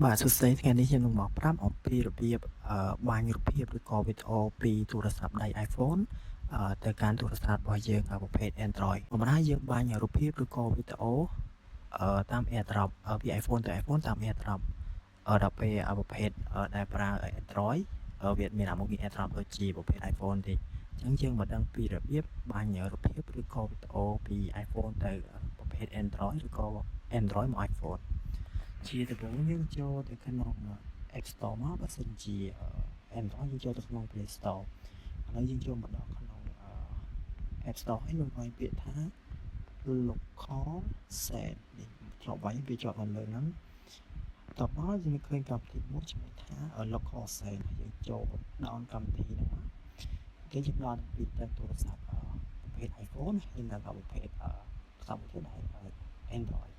បាទសួស្តីថ្ងៃនេះខ្ញុំនឹងមកប្រាប់អំពីរបៀបបាញ់រូបភាពឬក៏វីដេអូពីទូរស័ព្ទដៃ iPhone ទៅកាន់ទូរស័ព្ទរបស់យើងប្រភេទ Android បម្រើយើងបាញ់រូបភាពឬក៏វីដេអូតាម AirDrop ពី iPhone ទៅ iPhone តាម AirDrop ដល់ពេលប្រភេទដែលប្រើ Android វាមានអាមុខងារ AirDrop ដូចជាប្រភេទ iPhone ទេអញ្ចឹងយើងមកដឹងពីរបៀបបាញ់រូបភាពឬក៏វីដេអូពី iPhone ទៅប្រភេទ Android ឬក៏ Android មក iPhone ជាដំបូងយើងចូលទៅក្នុង App Store មកបើសិនជា Android យើងចូលទៅក្នុង Play Store ឥឡូវយើងចូលមកដល់ក្នុង App Store ហើយយើងវាយពាក្យថា Local Set នេះឆ្លប់វាយវាជាប់នៅលើហ្នឹងតបមកយើងឃើញកម្មវិធីមួយឈ្មោះថា Local Set យើងចូល down កម្មវិធីហ្នឹងមកគេយើងដល់ពីទៅទូរស័ព្ទប្រភេទ iPhone ហើយនៅប្រភេទកម្មវិធីដែល Android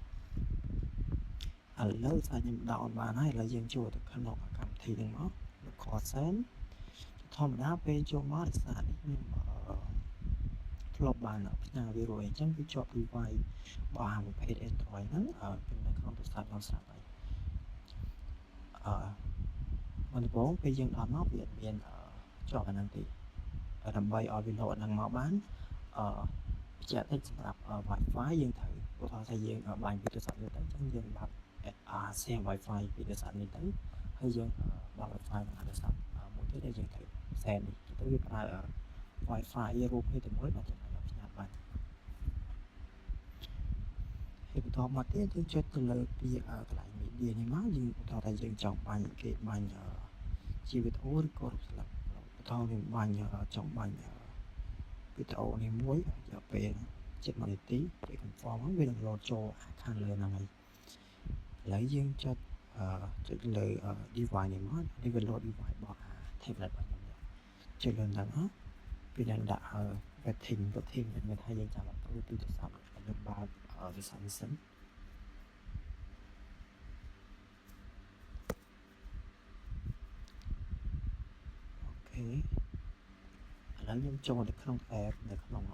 ឥឡូវថាខ្ញុំដោនបានហើយឥឡូវយើងចូលទៅក្នុងកម្មវិធីហ្នឹងមក Local Set ធម្មតាពេលចូលមកដោយសារនេះខ្ញុំធ្លាប់បានផ្ញើវារួចអញ្ចឹងវាជាប់ device របស់ប្រភេទ Android ហ្នឹងនៅក្នុងទូរស័ព្ទរបស់ស្រាប់ហើយដំបូងពេលយើងដោនមកវាមានជាប់អាហ្នឹងទេដើម្បីឲ្យវា load ហ្នឹងមកបានជាក់តិចសម្រាប់ Wi-Fi យើងត្រូវឧទាហរណ៍ថាយើងបាញ់ពីទូរស័ព្ទនេះទៅអញ្ចឹងយើងបើកshare Wi-Fi ពីទូរស័ព្ទនេះទៅហើយយើងបើក Wi-Fi របស់ទូរស័ព្ទមួយទៀតដែលយើងត្រូវ send នេះទៅវាប្រើ Wi-Fi រូបនេះទៅមួយបាទចំណុចផ្ញើបានហើយបន្តមកទៀតយើងចុចទៅលើពាក្យកន្លែង media នេះមកយើងបន្តថាយើងចង់បាញ់គេបាញ់ជាវីដេអូឬក៏រូបស្លាកបន្តយើងបាញ់ចង់បាញ់វីដេអូនេះមួយរយៈពេល7នាទីគេ confirm ហើយវានឹង load ចូលខាងលើហ្នឹងហើយឥឡូវយើងចុចលើ device នេះមកនេះវា load device របស់ tablet របស់ខ្ញុំចុចលើហ្នឹងវានឹងដាក់ setting មានថាយើងចាំ approve ពីទូរស័ព្ទខ្ញុំបើកទូរស័ព្ទនេះសិនអូខេឥឡូវខ្ញុំចូលទៅក្នុង app នៅក្នុង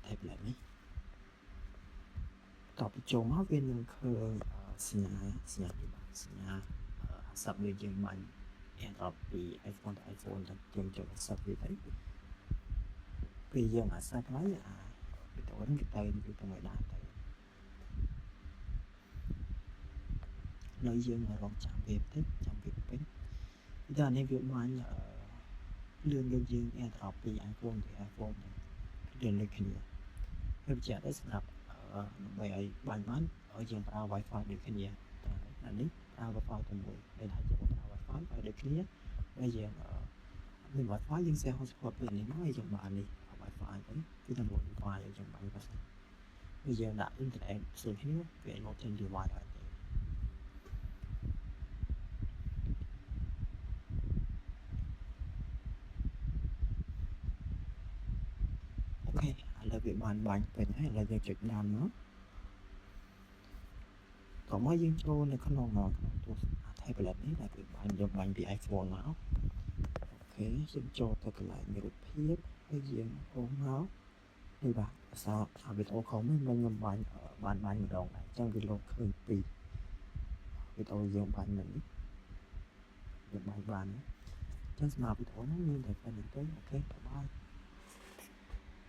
tablet នេះតទៅចូលមកវានឹងឃើញសញ្ញានេះបាទសញ្ញាសັບវាយើងបាញ់ AirDrop ពី iPhone ទៅ iPhone ទៅយើងចូលសັບវាទៅពេលយើងសັບហើយវីដេអូនេះគេទៅមួយដែរទៅនៅយើងរងចាំវាបន្តិចចាំវាពេញតែនេះវាបាញ់លឿនដូចយើង AirDrop ពី iPhone ទៅ iPhone ទៅលឿនដូចគ្នាហើយវាជាក់ដែរសម្រាប់ដើម្បីឲ្យបាញ់បានឲ្យយើងប្រើ Wi-Fi ដូចគ្នាតែនេះប្រើ Wi-Fi តែមួយដែលថាយើងប្រើ Wi-Fi ឲ្យដូចគ្នាហើយយើងមាន Wi-Fi យើង share hotspot ពីនេះមកហើយយើងបើកនេះ Wi-Fi ទៅគឺតែ load Wi-Fi យើងបាញ់ទៅគឺយើងដាក់ internet ផ្សេងគ្នាវា load ចេញ device ហើយអូខេឥឡូវវាបានបាញ់ពេញហើយឥឡូវយើងចុចដើមមកតោះមកយើងចូលនៅក្នុងទូរស័ព្ទ tablet នេះដែលគឺយើងបាញ់ពី iPhone មកអូខេយើងចូលទៅកន្លែងរូបភាពហើយយើងអូសមកនេះបាទភាសាវីដេអូខំនេះខ្ញុំបាញ់បានម្ដងដែរអញ្ចឹងវាលោកឃើញពីវីដេអូយើងបាញ់នេះយើងបាញ់បានអញ្ចឹងសម្រាប់វីដេអូហ្នឹងមានតែប៉ុណ្្នឹងទេអូខេបាយ